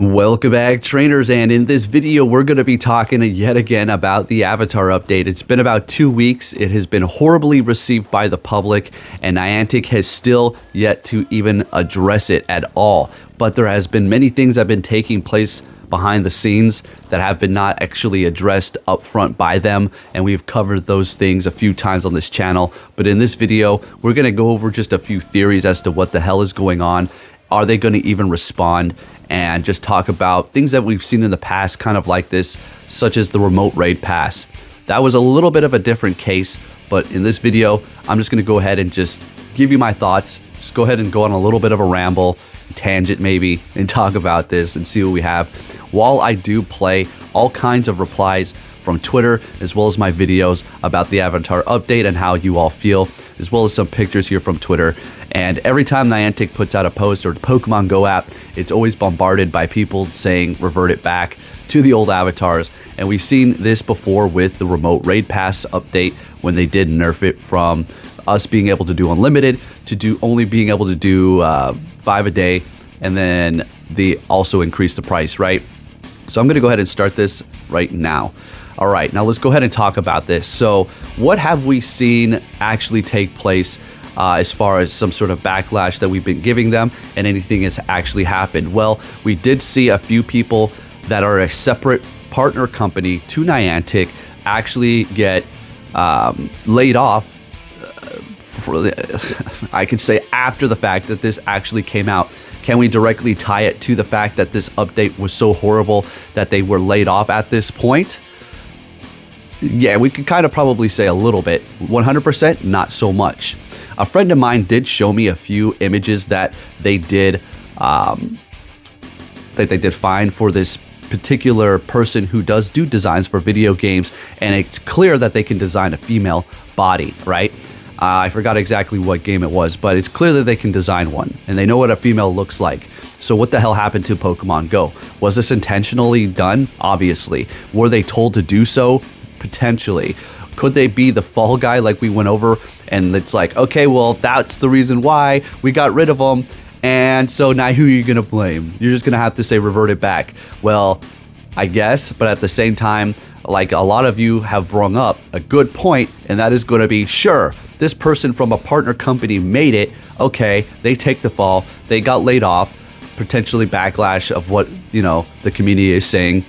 Welcome back, trainers, and in this video we're going to be talking yet again about the Avatar update. It's been about 2 weeks. It has been horribly received by the public, and Niantic has still yet to even address it at all. But there has been many things that have been taking place behind the scenes that have been not actually addressed up front by them, and we've covered those things a few times on this channel. But in this video, we're going to go over just a few theories as to what the hell is going on. Are they going to even respond? And just talk about things that we've seen in the past, kind of like this, such as the remote raid pass. That was a little bit of a different case, but in this video, I'm just going to go ahead and just give you my thoughts. Just go ahead and go on a little bit of a ramble, tangent maybe, and talk about this and see what we have. While I do play all kinds of replies from Twitter, as well as my videos about the Avatar update and how you all feel, as well as some pictures here from Twitter. And every time Niantic puts out a post, or the Pokemon Go app, it's always bombarded by people saying revert it back to the old avatars. And we've seen this before with the remote raid pass update, when they did nerf it from us being able to do unlimited to only being able to do 5 a day, and then they also increased the price, right? So I'm going to go ahead and start this right now. All right, now let's go ahead and talk about this. So what have we seen actually take place as far as some sort of backlash that we've been giving them, and anything has actually happened? Well, we did see a few people that are a separate partner company to Niantic actually get laid off, I could say after the fact that this actually came out. Can we directly tie it to the fact that this update was so horrible that they were laid off at this point? Yeah, we could kind of probably say a little bit. 100%, not so much. A friend of mine did show me a few images that they did find for this particular person who does do designs for video games, and it's clear that they can design a female body, right? I forgot exactly what game it was, but it's clear that they can design one, and they know what a female looks like. So what the hell happened to Pokemon Go? Was this intentionally done? Obviously. Were they told to do so? Potentially. Could they be the fall guy like we went over, and it's like, okay, well, that's the reason why we got rid of them, and so now who are you gonna blame? You're just gonna have to say revert it back. Well, I guess, but at the same time, like a lot of you have brought up a good point, and that is going to be, sure, this person from a partner company made it, okay, they take the fall, they got laid off, potentially backlash of what, you know, the community is saying,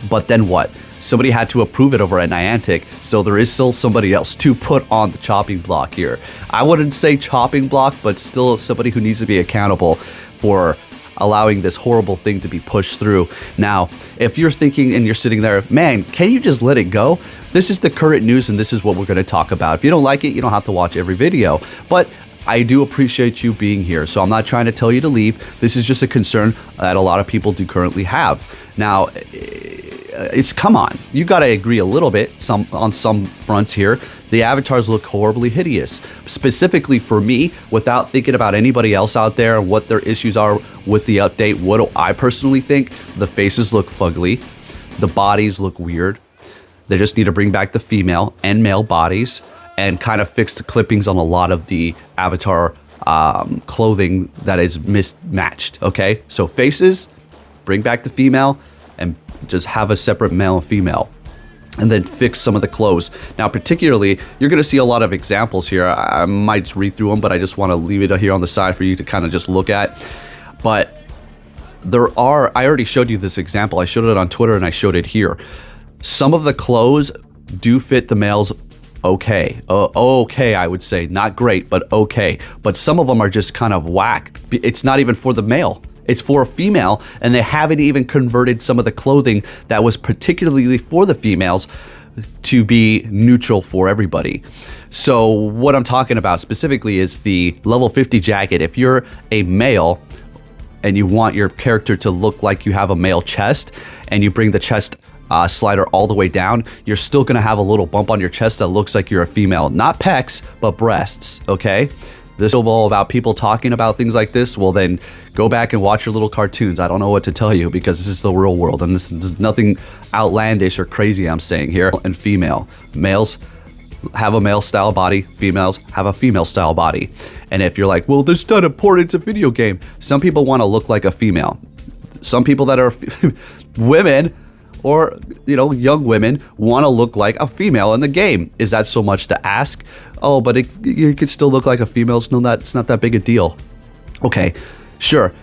but then what? Somebody had to approve it over at Niantic, so there is still somebody else to put on the chopping block here. I wouldn't say chopping block, but still somebody who needs to be accountable for allowing this horrible thing to be pushed through. Now, if you're thinking and you're sitting there, man, can you just let it go? This is the current news, and this is what we're going to talk about. If you don't like it, you don't have to watch every video, but I do appreciate you being here, so I'm not trying to tell you to leave. This is just a concern that a lot of people do currently have. Now, come on, you got to agree a little bit on some fronts here. The avatars look horribly hideous. Specifically for me, without thinking about anybody else out there and what their issues are with the update, what do I personally think? The faces look fugly. The bodies look weird. They just need to bring back the female and male bodies and kind of fix the clippings on a lot of the avatar clothing that is mismatched, okay? So faces, bring back the female, and just have a separate male and female, and then fix some of the clothes. Now, particularly, you're going to see a lot of examples here. I might read through them, but I just want to leave it here on the side for you to kind of just look at. But I already showed you this example. I showed it on Twitter, and I showed it here. Some of the clothes do fit the males okay. Okay, I would say. Not great, but okay. But some of them are just kind of whack. It's not even for the male. It's for a female, and they haven't even converted some of the clothing that was particularly for the females to be neutral for everybody. So what I'm talking about specifically is the level 50 jacket. If you're a male and you want your character to look like you have a male chest, and you bring the chest slider all the way down, you're still gonna have a little bump on your chest that looks like you're a female. Not pecs, but breasts, okay? This is all about people talking about things like this. Well, then go back and watch your little cartoons. I don't know what to tell you, because this is the real world, and this is nothing outlandish or crazy I'm saying here. And female. Males have a male style body, females have a female style body. And if you're like, well, this is not important, it's a video game. Some people want to look like a female. some people that are women or, you know, young women want to look like a female in the game. Is that so much to ask? Oh, but you could still look like a female. It's not that big a deal. Okay, sure.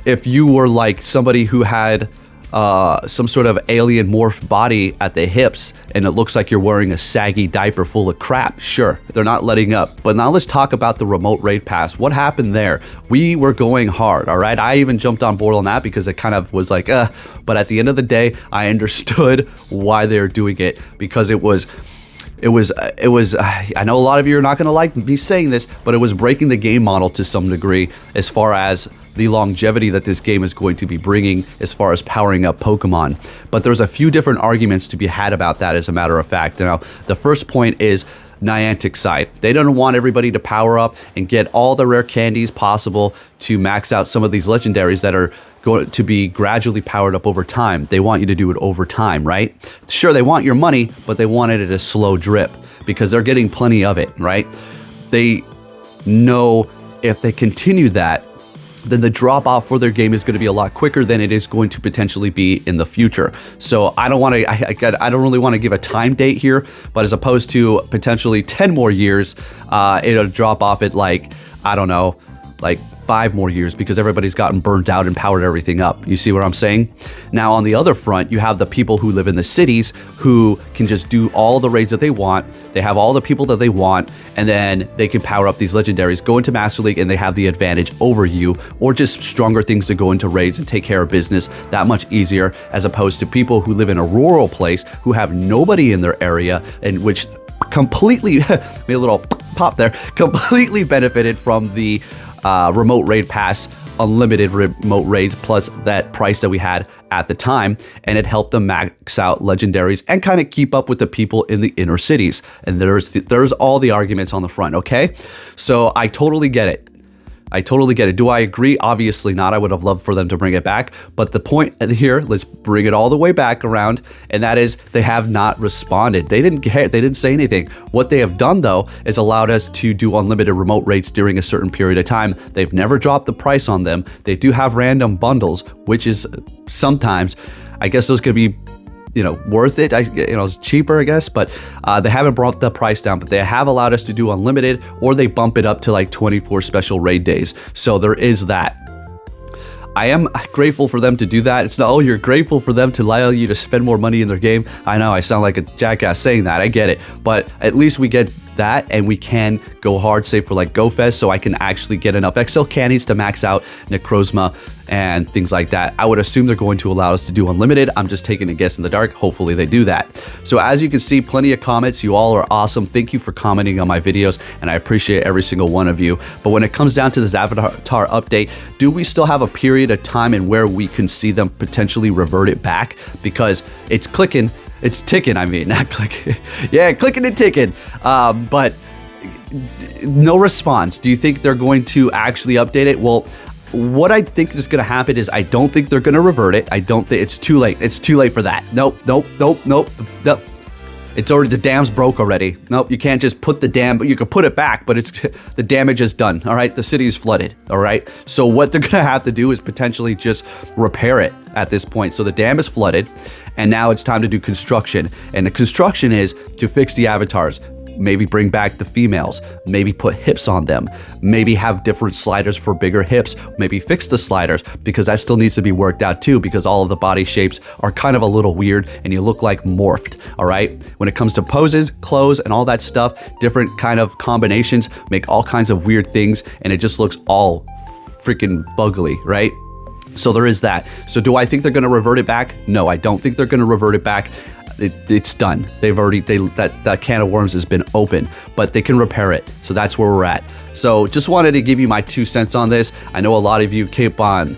If you were like somebody who had some sort of alien morphed body at the hips and it looks like you're wearing a saggy diaper full of crap, sure, they're not letting up. But now let's talk about the remote raid pass. What happened there? We were going hard, all right? I even jumped on board on that because it kind of was like, but at the end of the day, I understood why they're doing it, because it was, I know a lot of you are not going to like me saying this, but it was breaking the game model to some degree as far as the longevity that this game is going to be bringing as far as powering up Pokemon. But there's a few different arguments to be had about that, as a matter of fact. Now, the first point is Niantic side. They don't want everybody to power up and get all the rare candies possible to max out some of these legendaries that are going to be gradually powered up over time. They want you to do it over time, right? Sure, they want your money, but they want it at a slow drip because they're getting plenty of it, right? They know if they continue that, then the drop off for their game is going to be a lot quicker than it is going to potentially be in the future. So I don't want to, I don't really want to give a time date here, but as opposed to potentially 10 more years, it'll drop off at like, I don't know, like 5 more years, because everybody's gotten burned out and powered everything up. You see what I'm saying? Now, on the other front, you have the people who live in the cities who can just do all the raids that they want. They have all the people that they want, and then they can power up these legendaries, go into Master League, and they have the advantage over you, or just stronger things to go into raids and take care of business that much easier, as opposed to people who live in a rural place who have nobody in their area, and which completely, made a little pop there, completely benefited from the remote raid pass, unlimited remote raids, plus that price that we had at the time, and it helped them max out legendaries and kind of keep up with the people in the inner cities. And there's all the arguments on the front, okay? So I totally get it. Do I agree? Obviously not. I would have loved for them to bring it back. But the point here, let's bring it all the way back around, and that is they have not responded. They didn't care. They didn't say anything. What they have done, though, is allowed us to do unlimited remote raids during a certain period of time. They've never dropped the price on them. They do have random bundles, which is sometimes, I guess those could be, you know, worth it. It's cheaper, I guess, but they haven't brought the price down, but they have allowed us to do unlimited, or they bump it up to like 24 special raid days. So there is that. I am grateful for them to do that. It's not, oh, you're grateful for them to allow you to spend more money in their game. I know I sound like a jackass saying that. I get it, but at least we get that, and we can go hard, say for like GoFest, so I can actually get enough XL candies to max out Necrozma and things like that. I would assume they're going to allow us to do unlimited. I'm just taking a guess in the dark. Hopefully they do that. So as you can see, plenty of comments. You all are awesome. Thank you for commenting on my videos, and I appreciate every single one of you. But when it comes down to this avatar update, do we still have a period of time and where we can see them potentially revert it back? Because it's clicking. It's ticking, I mean, not clicking. Yeah, clicking and ticking. But no response. Do you think they're going to actually update it? Well, what I think is going to happen is I don't think they're going to revert it. I don't think it's too late. It's too late for that. Nope. It's already, the dam's broke already. Nope, you can't just put the dam, but you can put it back, but it's, the damage is done, all right? The city is flooded, all right? So what they're gonna have to do is potentially just repair it at this point. So the dam is flooded, and now it's time to do construction. And the construction is to fix the avatars, maybe bring back the females, maybe put hips on them, maybe have different sliders for bigger hips, maybe fix the sliders, because that still needs to be worked out too, because all of the body shapes are kind of a little weird and you look like morphed, all right? When it comes to poses, clothes, and all that stuff, different kind of combinations make all kinds of weird things, and it just looks all freaking fugly, right? So there is that. So do I think they're gonna revert it back? No, I don't think they're gonna revert it back. It's done. That can of worms has been open, but they can repair it. So that's where we're at. So just wanted to give you my 2 cents on this. I know a lot of you keep on,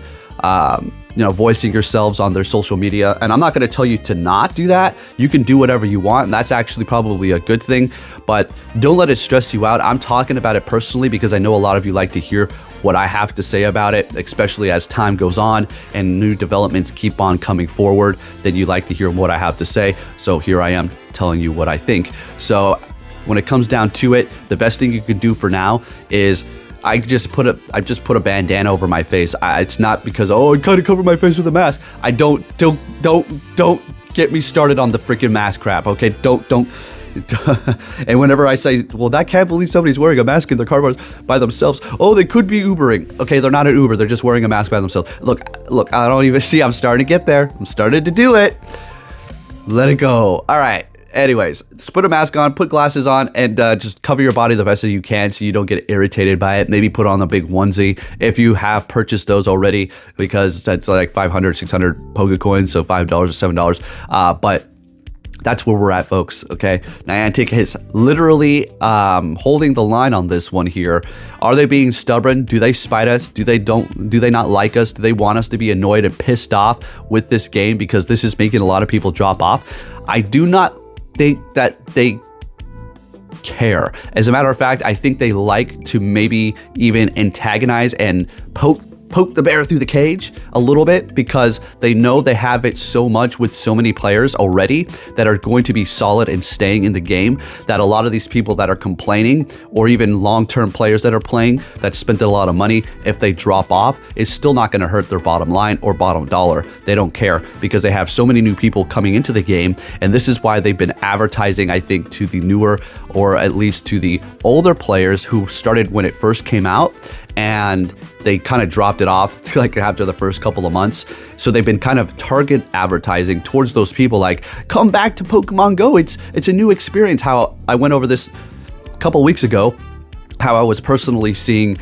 voicing yourselves on their social media, and I'm not going to tell you to not do that. You can do whatever you want, and that's actually probably a good thing, but don't let it stress you out. I'm talking about it personally because I know a lot of you like to hear what I have to say about it, especially as time goes on and new developments keep on coming forward, then you like to hear what I have to say. So here I am telling you what I think. So when it comes down to it, the best thing you could do for now is I just put a bandana over my face. It's not because, oh, I gotta cover my face with a mask. I don't get me started on the freaking mask crap, okay? Don't. And whenever I say, well, I can't believe somebody's wearing a mask in their car by themselves. Oh, they could be Ubering. Okay, they're not an Uber. They're just wearing a mask by themselves. Look, I don't even see. I'm starting to get there. I'm starting to do it. Let it go. All right. Anyways, just put a mask on, put glasses on, and just cover your body the best that you can so you don't get irritated by it. Maybe put on a big onesie if you have purchased those already, because that's like 500, 600 Pokecoins, so $5 or $7. But that's where we're at, folks, okay? Niantic is literally holding the line on this one here. Are they being stubborn? Do they spite us? Do they not like us? Do they want us to be annoyed and pissed off with this game because this is making a lot of people drop off? I do not think that they care. As a matter of fact, I think they like to maybe even antagonize and poke the bear through the cage a little bit, because they know they have it so much with so many players already that are going to be solid and staying in the game, that a lot of these people that are complaining, or even long-term players that are playing that spent a lot of money, if they drop off, it's still not going to hurt their bottom line or bottom dollar. They don't care because they have so many new people coming into the game, and this is why they've been advertising, I think, to the newer, or at least to the older players who started when it first came out, and they kind of dropped it off like after the first couple of months. So they've been kind of target advertising towards those people, like, come back to Pokemon Go. It's a new experience. How I went over this a couple weeks ago, how I was personally seeing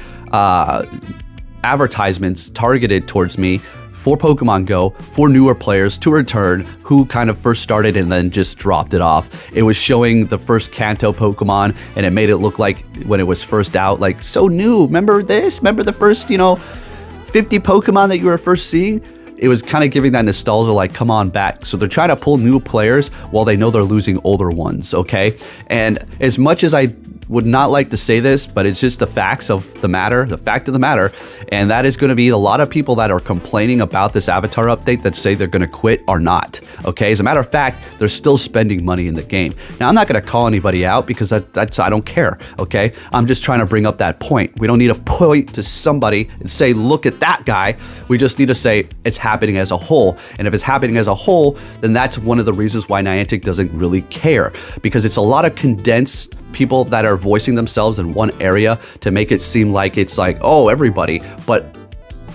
advertisements targeted towards me for Pokemon Go, for newer players to return who kind of first started and then just dropped it off. It was showing the first Kanto Pokemon, and it made it look like when it was first out, like, so new. Remember this? Remember the first, 50 Pokemon that you were first seeing? It was kind of giving that nostalgia, like, come on back. So they're trying to pull new players while they know they're losing older ones, okay? And as much as I would not like to say this, but it's just the fact of the matter, and that is going to be a lot of people that are complaining about this avatar update that say they're going to quit are not, okay? As a matter of fact, they're still spending money in the game. Now, I'm not going to call anybody out because that's I don't care, okay? I'm just trying to bring up that point. We don't need to point to somebody and say, look at that guy. We just need to say it's happening as a whole, and if it's happening as a whole, then that's one of the reasons why Niantic doesn't really care, because it's a lot of condensed people that are voicing themselves in one area to make it seem like it's like, oh, everybody. But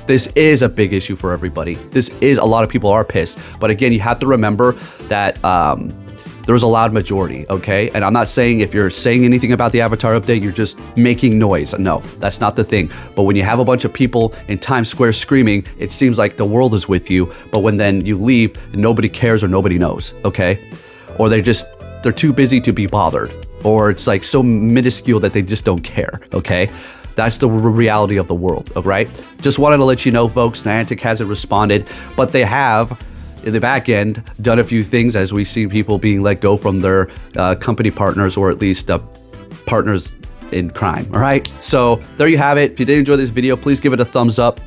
this is a big issue for everybody. A lot of people are pissed. But again, you have to remember that there's a loud majority, okay? And I'm not saying if you're saying anything about the avatar update, you're just making noise. No, that's not the thing. But when you have a bunch of people in Times Square screaming, it seems like the world is with you. But when then you leave, nobody cares or nobody knows, okay? Or they're too busy to be bothered. Or it's like so minuscule that they just don't care, okay? That's the reality of the world, right? Just wanted to let you know, folks, Niantic hasn't responded, but they have, in the back end, done a few things as we see people being let go from their company partners, or at least partners in crime, all right? So there you have it. If you did enjoy this video, please give it a thumbs up.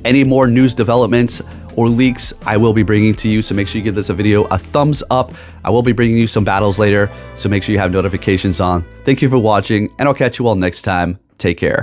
Any more news developments or leaks, I will be bringing to you, so make sure you give this video a thumbs up. I will be bringing you some battles later, so make sure you have notifications on. Thank you for watching, and I'll catch you all next time. Take care.